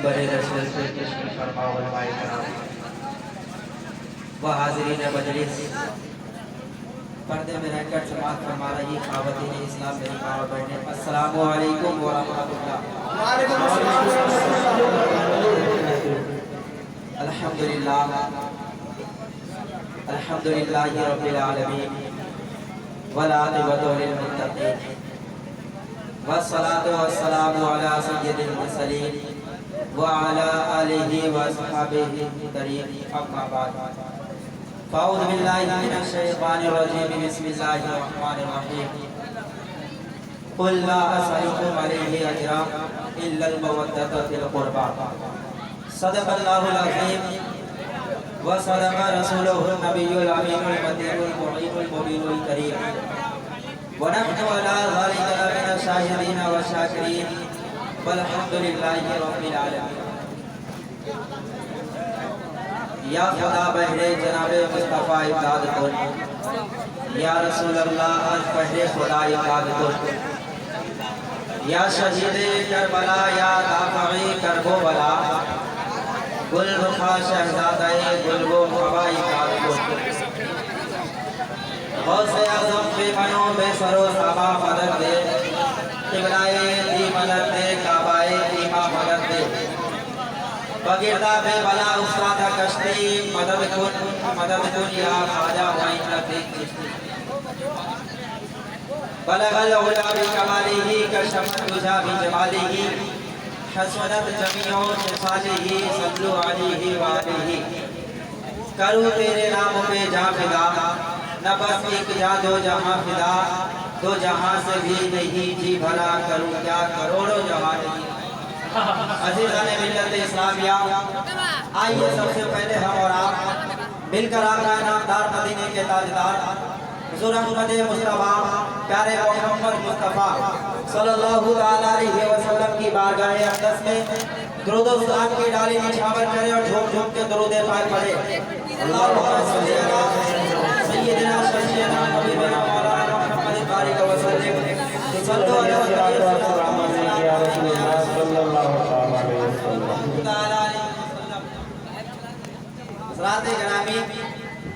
बड़े रसूल पे तशरीफ फरमा उलमाए कराम व हाज़रीन मजलिस पर्दे में रहकर समाअत फरमा रही ख़वातीन इस्लाम मेरी माँ और बहनें, अस्सलामु अलैकुम व रहमतुल्लाह। अल्हम्दुलिल्लाह अल्हम्दुलिल्लाहि रब्बिल आलमीन वल आक़िबतु लिल मुत्तक़ीन वस्सलातु वस्सलामु अला सय्यिदिल मुरसलीन व अला आलिहि व अस्हाबिहि तरीक़, अम्मा बाद। फ़अऊज़ु बिल्लाहि मिनश शैतानिर रजीम, बिस्मिल्लाहिर रहमानिर रहीम। क़ुल ला असअलुकुम अलैहि अजरन इल्लल मवद्दता फ़िल क़ुरबा। सदक़ल्लाहुल अज़ीम व सदक़ रसूलुहुन नबियुल अमीनुल मतीनुल मुईनुल मुबीनुल करीम। व नहनु अला ज़ालिका लमिनश शाहिदीन व शाकिरीन वल्हम्दुलिल्लाहि रब्बिल आलमीन। या खुदा बहरे जनाबे मुस्तफ़ा इमदाद कुन, या रसूल अल्लाह अज बहरे खुदा इमदाद कुन, या शहीदे करबला या दाफ़ई करबो बला, गुल रुखा शहज़ादाए गुलबो हवा इमदाद कुन। गौसे आज़म बेमनो बेसरो साबा मदद दे, क़िबलाए दी मदद दे, काबाए ईमा मदद दे, बगिरदा बे बला उस्ताद कश्ती मदद कुन या ख्वाजा वाइनती। बलगल उला बि कमालिही कशफत तुझा बि जमालिही हसनत जमीओ शिफालिही सल्लु अलैहि व आलिही। करूँ तेरे नाम पे जा फिदा, न बस एक जा दो जहां फिदा, दो जहां से भी नहीं जी भला करूँ क्या करोड़ों जहां नहीं। अज़ीज़ाने मिल्लत इस्लामिया, आइए सबसे पहले हम और आप मिलकर आका नामदार मदीने के ताजदार हुज़ूर अहमद मुस्तफ़ा प्यारे मोहम्मद मुस्तफ़ा सल्लल्लाहु अलैहि वसल्लम की बारगाह अक़दस में दुरूद व सलाम की डाली निछावर करें और झूम झूम के दुरूद पाक पढ़े। अल्लाहुम्मा सल्ली अला सय्यिदिना शफ़ीना हबीबिना मौलाना मुहम्मद बारिक व सल्लिम सल्लल्लाहु अलैहि वसल्लम।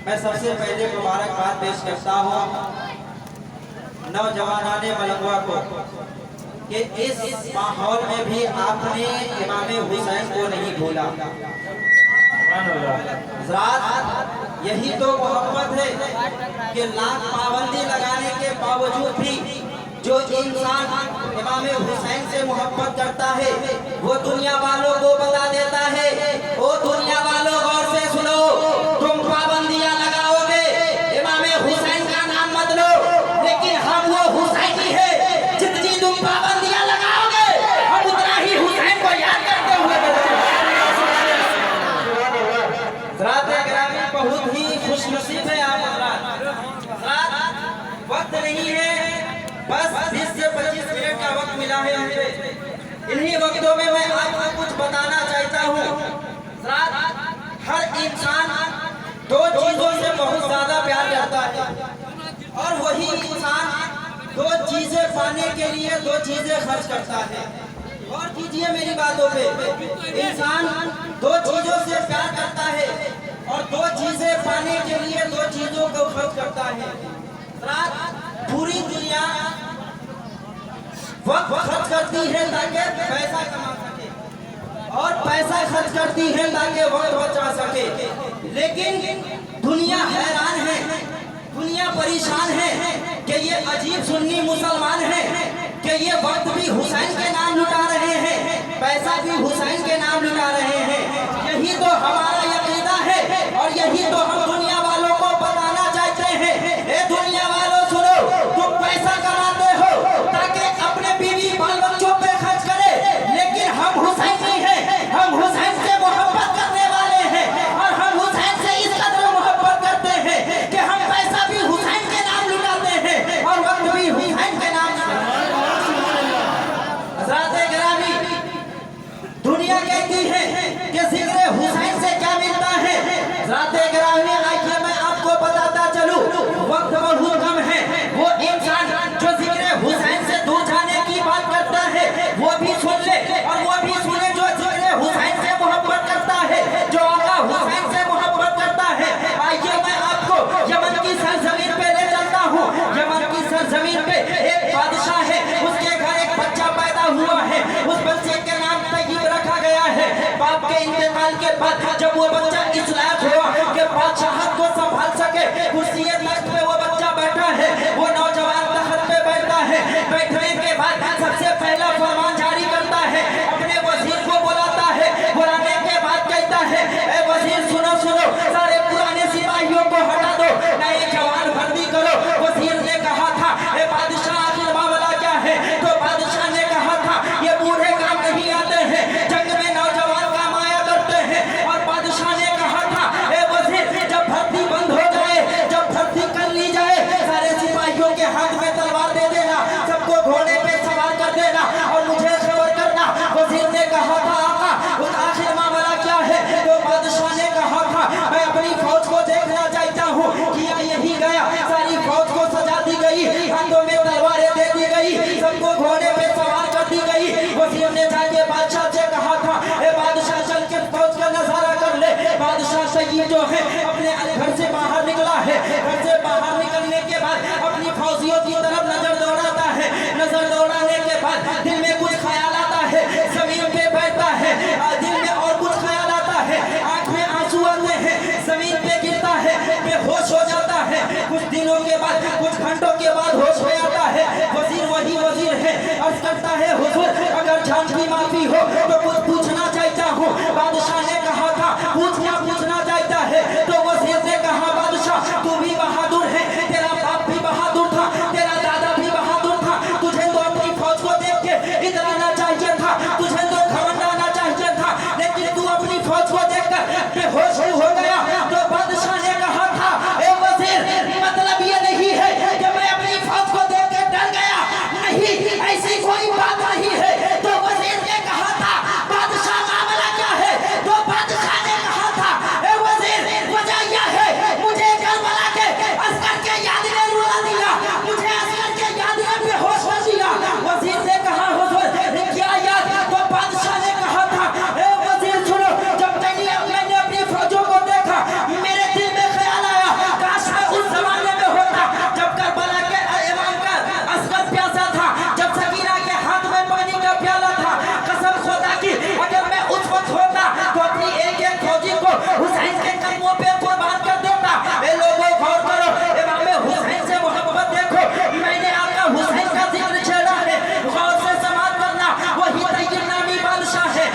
मैं सबसे पहले मुबारकबाद पेश करता हूँ नौजवानाने मलंगवा को कि इस माहौल में भी आपने इमाम हुसैन को नहीं भूला। यही तो मोहब्बत है कि लाख पाबंदी लगाने के बावजूद भी जो इंसान इमाम हुसैन से मोहब्बत करता है वो दुनिया वालों को बता देता है, ओ दुनिया वालों गौर से सुनो, तुम पाबंदियां लगाओगे इमाम हुसैन का नाम मत लो, लेकिन हम वो हुसैनी है, जितनी तुम पाबंदियां लगाओगे हम उतना ही हुसैन को याद करते हुए बहुत ही खुशनसीब है आप। वक्त नहीं है, बस 20 से 25 मिनट का वक्त मिला है मुझे। इन्हीं वक्तों में मैं आपको कुछ बताना चाहता हूँ। हर इंसान दो चीजों से बहुत ज्यादा प्यार करता है और वही इंसान दो चीजें पाने के लिए दो चीजें खर्च करता है। और कीजिए मेरी बातों पे, इंसान दो चीजों से प्यार करता है और दो चीजें पाने के लिए दो चीजों को खर्च करता है। पूरी दुनिया वक्त खर्च करती है ताकि पैसा कमा सके और पैसा खर्च करती है ताकि वक्त बचा सके, लेकिन दुनिया हैरान है, दुनिया परेशान है कि ये अजीब सुन्नी मुसलमान है कि ये वक्त भी हुसैन के नाम लुटा रहे हैं, पैसा भी हुसैन के नाम लुटा रहे हैं। यही तो हमारा यकीदा है और यही तो हम दुनिया वालों को बताना चाहते हैं। ए दुनिया वालों सुनो, तुम पैसा कमाते हो ताकि अपने बीवी बाल बच्चों पे खर्च करे, लेकिन हम हुसैनी हैं, हम हुसैन से मोहब्बत करने वाले हैं और हम हुसैन से इस कदर मोहब्बत करते हैं कि हम पैसा भी हुसैन के नाम लुटाते हैं और वक्त भी हुसैन के नाम। दुनिया कहती है कि जिक्र हुसैन से क्या मिलता है। आइए मैं आपको बताता चलूं, वक्त बहुत कम है। वो इंसान जो जिक्र हुसैन से दूर जाने की बात करता है वो भी सुन ले और वो भी सुने जो जिक्र हुसैन साल के बाद जब वो बच्चा इस लायक हुआ कि बादशाहत को संभाल सके, कुर्सी तख्त पे वो बच्चा बैठा है, वो नौजवान तख्त पे बैठता है। बैठने के बाद सबसे पहला फरमान जारी करता है, अपने वजीर को बुलाता है। बुलाने के बाद कहता है, ए वजीर सुनो सुनो, सारे पुराने सिपाहियों को हटा दो, नए जवान भर्ती करो। वजीर ने कहा था, ए बादशाह आखिर मामला क्या है? तो बादशाह ने कहा था, ये बूढ़े काम नहीं आते हैं, जंग में नौजवान काम आया करते हैं। और बादशाह ने कहा था, ए वजीर जब भर्ती बंद हो जाए, जब भर्ती कर ली जाए, सारे सिपाहियों के हाथ में तलवार दे देना, सबको घोड़े पे सवार कर देना और मुझे खबर करना। वजीर ने कहा था, आका आखिर मामला क्या है? तो बादशाह ने कहा था, मैं अपनी फौज को देखना चाहता हूँ। किया यही गया, सारी फौज को सजा दी गई, हाथों में तलवारें दे दी गई, सबको घोड़े पे सवार कर दी गई। वजीर ने जाके बादशाह से कहा था, ए बादशाह चल के फौज का नजारा कर ले। बादशाह सईद जो है अपने घर से बाहर निकला है। घर से बाहर निकलने के बाद अपनी फौजियों की तरफ नजर दौड़ाता है। नजर दौड़ाने के बाद दिल में कुछ ख्याल आता है, जमीन पे बैठता है, दिल में और कुछ ख्याल आता है, आंख में आंसू आते हैं, जमीन पे गिरता है, बेहोश हो जाता है। कुछ दिनों के बाद, कुछ घंटों के बाद होश में आता है। वजीर वही वजीर है, अर्ज करता है, हुजूर अगर जान की माफी हो तो कुछ पूछना चाहता हूँ। बादशाह ने कहा था, पूछना चाहता है? तो वजीर ने कहा, बादशाह तू भी बहादुर है, तेरा बाप भी बहादुर था, तेरा दादा भी बहादुर था, तुझे तो अपनी फौज को देख के इतराना चाहिए था, तुझे तो घमंड आना चाहिए था, लेकिन तू अपनी फौज को देखकर बेहोश हो गया। तो बादशाह ने कहा था, ए वजीर मतलब ये नहीं है कि मैं अपनी फौज को देख के डर गया, नहीं ऐसी कोई बात नहीं है। तो वजीर ने कहा था, बादशाह मामला क्या है? तो बादशाह ने कहा था, ए वजीर वजह यह है, मुझे करबला के अस्कर के याद ने रुला दिया, मुझे अस्कर के याद ने बेहोश कर दिया। वजीर ने कहा, हुजूर क्या याद? तो बादशाह ने कहा था, ए वजीर सुनो, जब मैंने अपनी फौजों को देखा, मेरे दिल में ख्याल आया, काश मैं उस जमाने में होता जब करबला के इमाम का अस्कर प्यासा था, जब सकीना के हाथ में पानी का प्याला था। कसम खुदा की अगर मैं उस वक्त होता तो अपनी एक एक फौजी को हुसैन के कदमों पे कुर्बान कर देता। ए लोगों गौर करो, इमाम हुसैन से मोहब्बत देखो, मैंने आपका हुसैन का जिक्र छेड़ा है, गौर से समाप्त करना। वही तैयब नामी बादशाह है,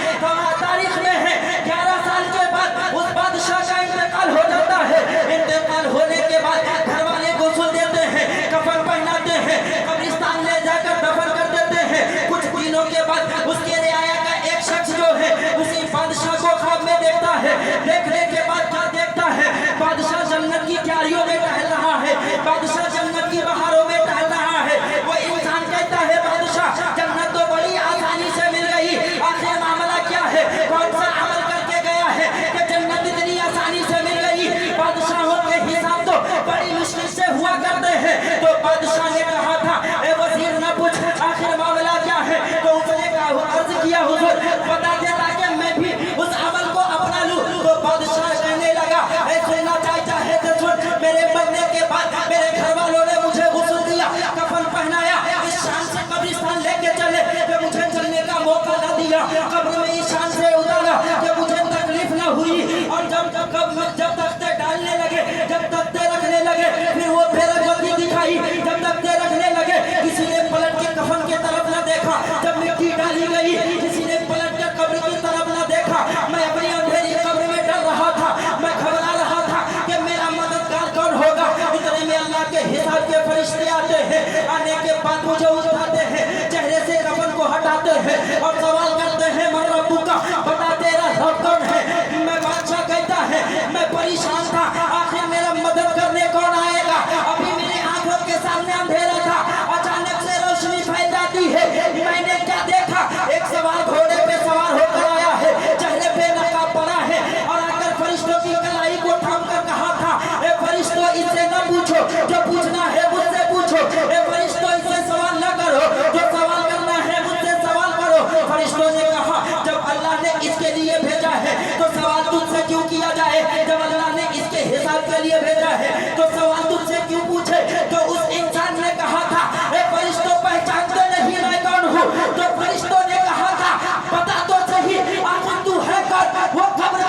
तारीख में है 11 साल के बाद उस बादशाह का इंतकाल हो जाता है। इंतकाल होने के बाद घर वाले गुस्ल देते हैं, कफन पहनाते हैं, कब्रिस्तान ले जाकर दफन कर देते हैं। कुछ दिनों के बाद उसके रियाया का एक शख्स जो है उसी बादशाह को ख्वाब में देखता है। देखने के बाद क्या देखता है? बादशाह जन्नत की क्यारियों में टहल रहा है, बादशाह जन्नत की बहारों में टहल रहा है। वो इंसान कहता है, बादशाह जन्नत तो बड़ी आसानी से मिल गई, आखिर मामला क्या है? कौन सा अमल करके गया है कि जन्नत इतनी आसानी से मिल गई? बादशाहों के हिसाब तो बड़ी मुश्किल से हुआ करते हैं। तो बादशाह ने कहा था, ए वजीर न पूछ, आखिर मामला क्या है? तो उसने अर्ज किया, हुजूर बता दे ताकि मैं भी उस अमल को अपना लूं। तो बादशाह कहने लगा, ए सुनना चाहता है तो सुन, मेरे मरने के बाद मेरे घर वालों ने मुझे गुस्ल दिया, कफन पहनाया, इस शान से कब्रिस्तान लेके चले कि मुझे चलने का मौका न दिया, कब्र में इस शान से उतारा कि मुझे तकलीफ न हुई। और जब तख्ते डालने लगे, जब तख्ते रखने लगे, फिर वो बेरगती दिखाई, जब तख्ते रखने लगे किसी ने पलट के कफन की तरफ न देखा, जब मिट्टी डाली गई किसी ने पलट के कब्र की तरफ न देखा। मैं अपनी अंधेरी कब्र में डर रहा था, मैं घबरा रहा था कि मेरा मददगार कौन होगा। इतने में अल्लाह के हिसाब के फरिश्ते आते हैं, आने के बाद मुझे उठाते हैं, चेहरे से कफन को हटाते हैं और सवाल करते हैं, मन रब्बू का बता तेरा रब कौन है? मैं बादशाह कहता है, मैं परेशान था, आखिर मेरा मदद करने कौन आएगा? अभी मेरे आंखों के सामने अंधेरा था, अचानक से रोशनी फैल जाती है। मैंने क्या देखा? एक सवार घोड़े पे सवार होकर आया है, चेहरे पे नकाब पड़ा है और आकर फरिश्तों की कलाई को थाम कर कहा था, ए फरिश्तों इससे न पूछो, जो पूछना है मुझसे पूछो। ए फरिश्तों इससे सवाल न करो, जो सवाल करना है मुझसे सवाल करो। फरिश्तों ने कहा, जब अल्लाह ने इसके लिए भेजा है तो सवाल तुझसे क्यों किया जाए? जब अल्लाह ने इसके हिसाब के लिए भेजा है तो सवाल तुझसे क्यों पूछे? तो उस इंसान ने कहा था, ए फरिश्तों पहचानते नहीं मैं कौन हूँ? तो फरिश्तों ने कहा था, बता तो सही आखिर तू है कौन? वो खबर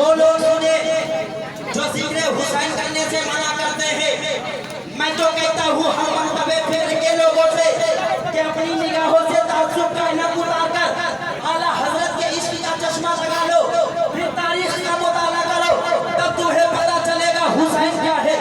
वो लोग सुने जो जिक्र हुसैन करने से मना करते हैं। मैं तो कहता हूँ हम मर्तबे फेर के लोगों से कि अपनी निगाहों से ताज्जुब का नक उतार कर आला हजरत के इश्क का चश्मा लगा लो, फिर तारीख का मुताला करो, तब तुम्हें पता चलेगा हुसैन क्या है।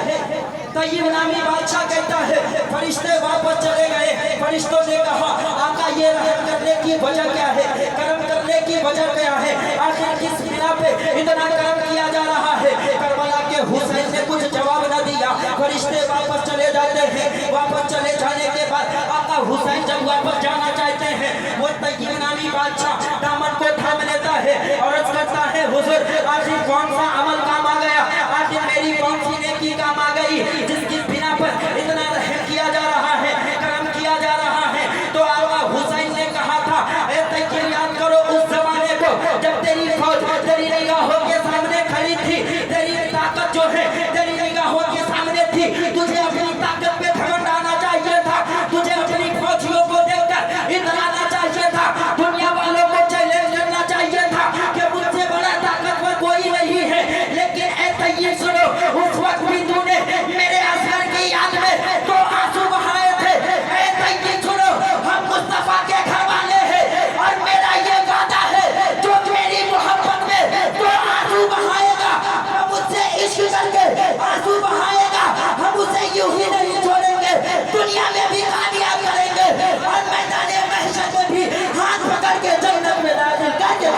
तय्यब नामी बादशाह कहता है फरिश्ते वापस चले गए। फरिश्तों ने कहा आका ये रहम करने की वजह क्या है, करम करने की वजह क्या है, आखिर किस बिना पे इतना करम किया जा रहा है। करबला के हुसैन ने कुछ जवाब न दिया। फरिश्ते वापस चले जाते हैं। वापस चले जाने के बाद आका हुसैन जब वापस जाना चाहते हैं, वो तय्यब नामी बादशाह दामन को थाम लेता है और अर्ज करता है हुजूर आखिर कौन सा अमल काम आ गया, आखिर मेरी कौन सी नेकी काम आ गई जिसकी बिना पर इतना रहम किया जा रहा है, करम किया जा रहा है। तो आका हुसैन ने कहा था ए तय्यब याद करो उस जमाने को जब तेरी फौज तेरी निगाहों के सामने खड़ी थी, तेरी ताकत जो है तेरी निगाहों के सामने थी। तुझे अपनी ताकत पे घमंड आना चाहिए था, तुझे अपनी फौजियों को देखकर इतराना चाहिए था, दुनिया वालों को चैलेंज करना चाहिए था कि मुझसे बड़ा ताकतवर कोई नहीं है। लेकिन ए तय्यब सुनो, उस वक्त भी तूने मेरे असगर की याद में तो आंसू बहाए थे। ए तय्यब सुनो, हम मुस्तफा के घर वाले हैं और मेरा ये वादा है जो मेरी मोहब्बत में तो आंसू बहाएगा, हम उससे इश्क करके आंसू बहाएगा, हम उसे यूं ही नहीं छोड़ेंगे, दुनिया में भी कामयाब करेंगे और मैदाने महशर में भी हाथ पकड़ के जन्नत में दाखिल करके।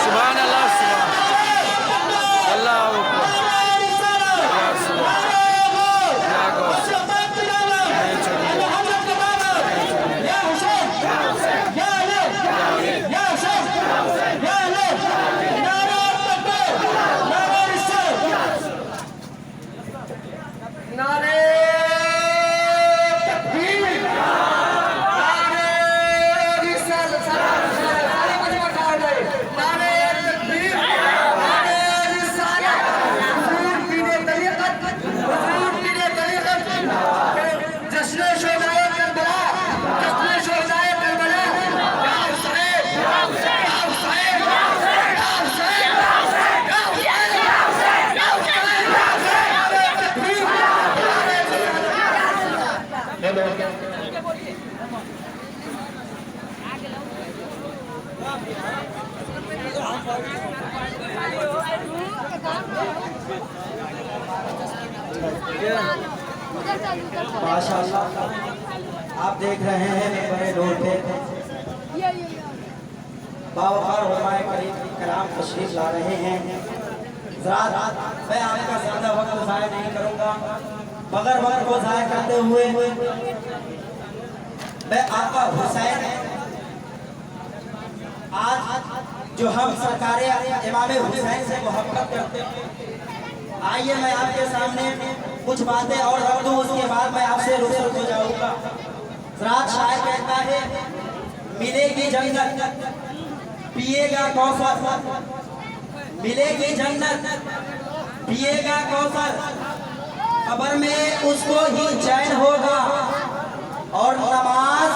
सुभान अल्लाह, सुभान अल्लाह। माशाअल्लाह आप देख रहे हैं बड़े रोड पे बावकार उलमाए करीम कलाम तशरीफ ला रहे हैं। ज़रा मैं आपका ज़्यादा वक्त ज़ाया नहीं करूंगा, बगैर वक्त को ज़ाया करते हुए मैं आका हुसैन आज जो हम सरकार इमाम हुसैन से मोहब्बत करते हैं, आइए मैं आपके सामने कुछ बातें और रख दूं, उसके बाद मैं आपसे रुखसत हो जाऊंगा। ज़रात शायर कहता है मिलेगी जन्नत पिएगा कौसर, मिलेगी जन्नत पिएगा कौसर, कब्र में उसको ही चैन होगा और नमाज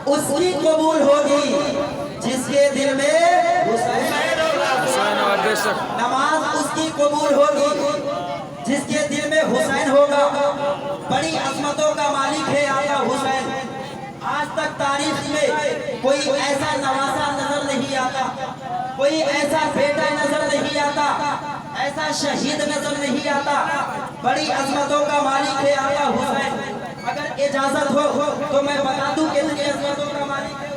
उसकी कबूल होगी जिसके दिल में नमाज उसकी कबूल होगी जिसके दिल में हुसैन होगा। बड़ी अजमतों का मालिक है आका हुसैन। आज तक तारीख में कोई ऐसा नवासा नजर नहीं आता, कोई ऐसा बेटा नजर नहीं आता, ऐसा शहीद नजर नहीं आता। बड़ी अजमतों का मालिक है आका हुसैन। अगर इजाजत हो तो मैं बता दूं कितनी अजमतों का मालिक है।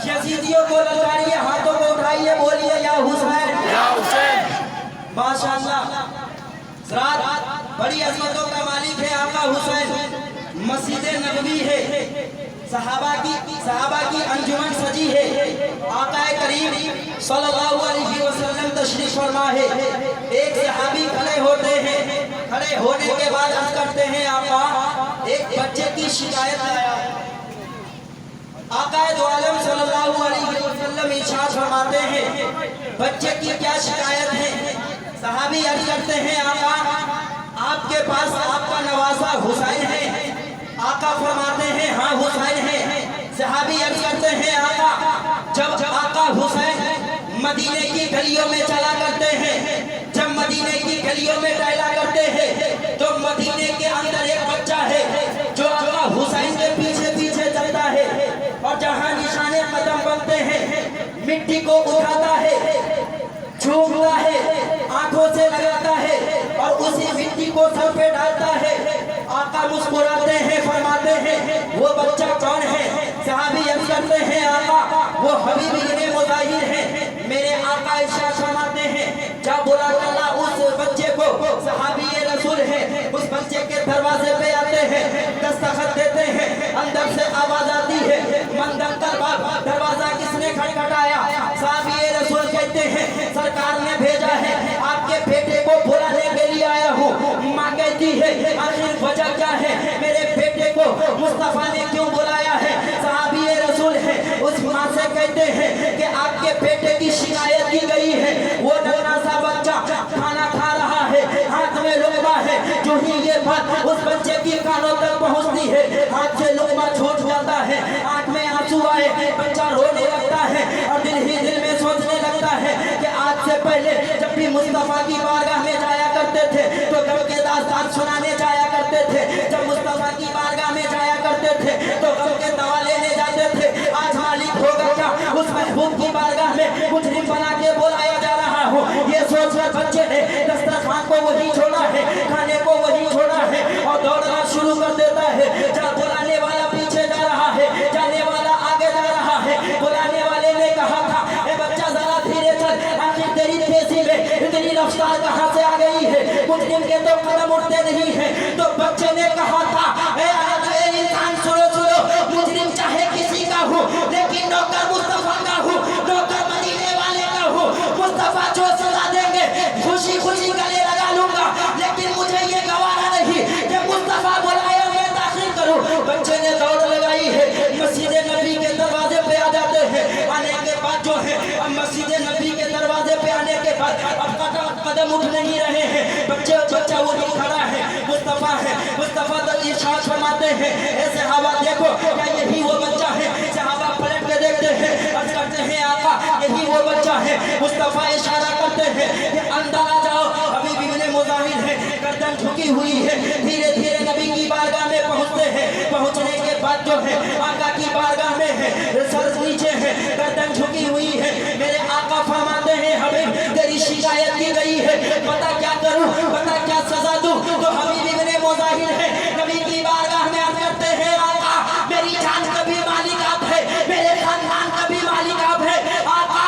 यजीदियों को ललकारिए, हाथों को उठाइए, बोलिए या हुसैन, या हुसैन। माशाअल्लाह बड़ी अजमतों का मालिक है आका हुसैन। मस्जिद नबवी है, सहाबा की अंजुमन सजी है, आका करीम सल्लल्लाहु अलैहि वसल्लम तशरीफ फरमा है। एक सहाबी खड़े होते हैं, खड़े होने के बाद अर्ज करते हैं आका एक बच्चे की शिकायत लाया। आका दो आलम सल्लल्लाहु अलैहि वसल्लम इरशाद फरमाते हैं बच्चे की क्या शिकायत है। सहाबी अर्ज करते हैं आका आपके पास आपका नवासा हुसैन है। आका फरमाते हैं हाँ हुसैन है। सहाबी अर्ज करते हैं आका जब आका हुसैन मदीने की गलियों में चला करते हैं। जब मदीने की गलियों में टहला करते हैं तो मदीने के अंदर एक बच्चा है जो आका हुसैन के पीछे पीछे चलता है और जहां निशाने कदम बनते हैं मिट्टी को उठाता है, छूता है, आंखों से लगाता है और उसी मिट्टी को सर पे डालता है। आका मुस्कुराते हैं, फरमाते हैं वो बच्चा कौन है? सहाबी अर्ज करते हैं आका वो हबीब इब्ने मुजाहिर है। मेरे आका इरशाद फरमाते हैं जब बुला अल्लाह उस बच्चे को, सहाबी रसूल है, उस बच्चे के दरवाजे पे आते हैं, दस्तखत देते हैं, अंदर से आवाज आती है मंदम दरबार, दरवाजा किसने खटखटाया? सहाबी रसूल कहते हैं सरकार ने भेजा है, आपके बेटे को बुलाने के लिए आया हूँ। माँ कहती है आखिर वजह क्या है? मेरे बेटे को मुस्तफा ने क्यों बुलाया है? सहाबी रसूल है, उस माँ से कहते हैं कि आपके बेटे की शिकायत की गई है, वो नन्हा सा बच्चा खाना खा रहा है, हाथ में लुकमा है। जो ही ये बात उस बच्चे की कानों तक पहुँचती है, हाथ से लुकमा छूट जाता है, आँख में आंसू आए, बच्चा रोने लगता है और दिल ही दिल में सोचने लगता है कि आज से पहले जब भी मुस्तफा की बारगाह में जाया करते थे तो गम के दास्तान सुनाने जाया करते थे, जब मुस्तफा की बारगाह में जाया करते थे तो गम के दवा लेने जाते थे। आज मालिक होगा क्या उस महबूब की बारगाह में मुजरिम बना के बुलाया जा रहा हो? ये सोचकर बच्चे ने दस्तरखान को वही छोड़ा है, खाने को वही छोड़ा है और दौड़ना शुरू कर देता है। जब बुलाने वाला पीछे जा रहा है, जाने वाला आगे जा रहा है, बुलाने वाले ने कहा था ए बच्चा जरा धीरे चल, आखिर तेरी तेजी में इतनी रफ्तार कहाँ से आ गई है? मुजरिम के तो कदम उठते नहीं है। तो बच्चे ने कहा था ए इंसान सुनो सुनो, मुजरिम चाहे किसी का हो लेकिन नौकर मुस्तफा का हो, नौकर मदीने वाले का हो। मुस्तफा जो सजा देंगे खुशी खुशी गले लगा लूंगा, लेकिन मुझे ये गवारा नहीं कि मुस्तफा बुलाया मैं दाखिल करूं। बच्चे ने दौड़ लगाई है, मस्जिद नबी के दरवाजे पे आ जाते हैं। आने के बाद जो है अब मस्जिद नबी के दरवाजे पे आने के बाद अब कदम उठ नहीं रहे हैं, बच्चा वो नहीं खड़ा है, मुस्तफा है। मुस्तफा तो इरशाद फरमाते हैं ऐ सहाबा देखो क्या यही वो बच्चा है? सहाबा पलट के देखते हैं, अर्ज करते हैं आका यही वो बच्चा है। मुस्तफा इशारा करते हैं कि अंदर आ जाओ, अभी इब्ने मुजाहिर है, गर्दन झुकी हुई है। धीरे धीरे नबी की बारगाह में पहुंचते हैं, पहुंचने के बाद जो है आका की बारगाह में है, सर नीचे है, गर्दन झुकी हुई है। मेरे आका फरमाते हैं हबीब तेरी शिकायत की गई है, पता क्या करूं, पता क्या सजा दूं? तो हबीब इब्ने मुजाहिर है, नबी की बारगाह में अर्ज करते हैं आका मेरी जान का भी मालिक आप है, मेरे खानदान का भी मालिक आप है। आका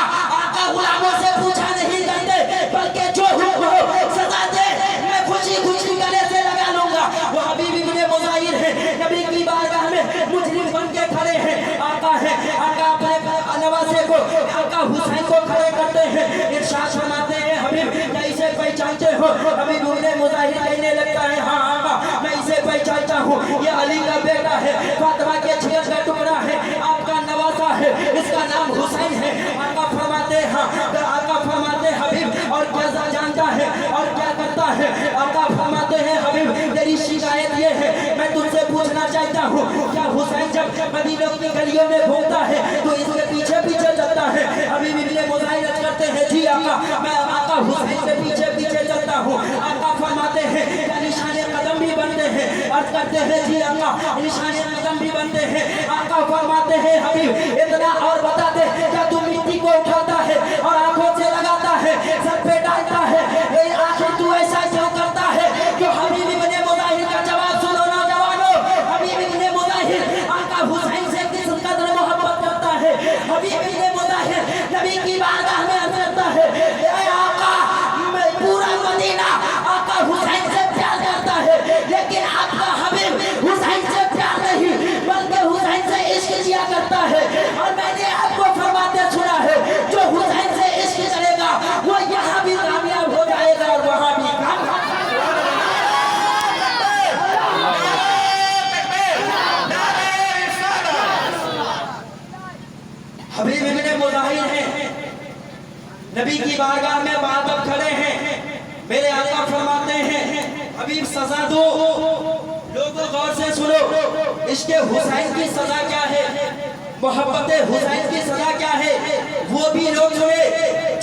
गुलामों से पूछा नहीं करते बल्कि जो हुक्म हो सजा दे मैं खुशी खुशी गले से लगा लूंगा। वो हबीब इब्ने मुजाहिर है, नबी की बारगाह में मुजरिम बन के खड़े हैं। आका है, आका अपने नवासे को, आका हुसैन को खड़े करते हैं। इरशाद फरमाते हैं हबीब क्या इसे पहचानते हो? हबीब इब्ने मुजाहिर कहने लगता है हाँ आका मैं इसे पहचानता हूँ, ये अली का बेटा है, फातिमा के जिगर का टुकड़ा है, आपका नवासा है, इसका नाम हुसैन है। आका फरमाते हाँ, आका फरमाते हबीब और क्या जानता है और क्या करता है? आका फरमाते हैं हबीब तेरी शिकायत ये है, मैं तुझसे पूछना चाहता हूँ क्या हुसैन जब मदीना की गलियों में घूमता है तो इसके पीछे पीछे चलता है? हबीब इब्ने मुजाहिर करते हैं जी आका मैं आका हुसैन के पीछे पीछे चलता हूँ। आका फरमाते हैं निशाने कदम भी बनते हैं, अर्ज करते हैं जी आका निशाने कदम भी बनते हैं। आका फरमाते हैं हबीब इतना और बता दे क्या तू मिट्टी को उठाता है और आंखों से लगाता है, सर पे डालता है, आखिर तू ऐसा क्यों करता है? क्यों? हबीब इब्ने मुजाहिर का जवाब सुनो नौजवानों, हबीब इब्ने मुजाहिर आका हुसैन से किस कदर मोहब्बत करता है। हबीब इब्ने मुजाहिर नबी की बारगाह में अर्ज करता है आका मैं पूरा मदीना आका हुसैन से प्यार करता है, लेकिन आपका हबीब हुसैन से प्यार नहीं बल्कि हुसैन से इश्क किया करता है। और मैंने आपको फरमाते सुना है जो हुसैन से इश्क करेगा वो यहाँ भी कामयाब हो जाएगा और वहाँ भी कामयाब। हबीब इब्ने मुजाहिर हैं, नबी की बारगाह में बादल खड़े हैं। मेरे आका फरमाते हैं हबीब सजा दो। लोगों गौर से सुनो, इसके हुसैन की सजा क्या है, मोहब्बत हुसैन की सजा क्या है वो भी लोग सुने।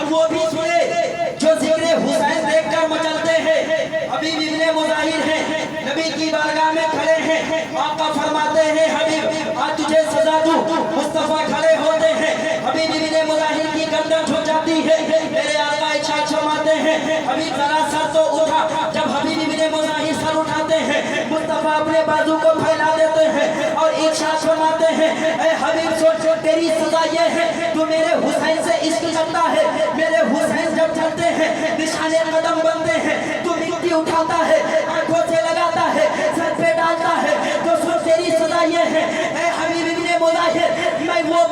वो भी सुने जो जिक्र हुसैन देखकर मचलते हैं। हबीब इब्ने मुजाहिर हैं, नबी की बारगाह में खड़े हैं। आका फरमाते हैं हबीब आज तुझे सजा दूं। मुस्तफा खड़े होते हैं, हबीब इब्ने मुजाहिर की गर्दन झुक जाती है। मेरे आका इच्छा फरमाते हैं हबीब जरा सर तो उठा। जब हबीब इब्ने मुजाहिर सर उठाते हैं, मुस्तफा अपने बाजू को फैला देते हैं और इच्छा फरमाते हैं ए हबीब सोच तेरी सजा ये है तू मेरे हुसैन से इश्क करता है। मेरे हुसैन जब चलते हैं निशाने कदम बनते हैं, तू मिट्टी उठाता है, आंखों से लगाता है, सर पे डालता है। तो सुन तेरी सजा ये है ए हबीब इब्ने मुजाहिर, मैं वो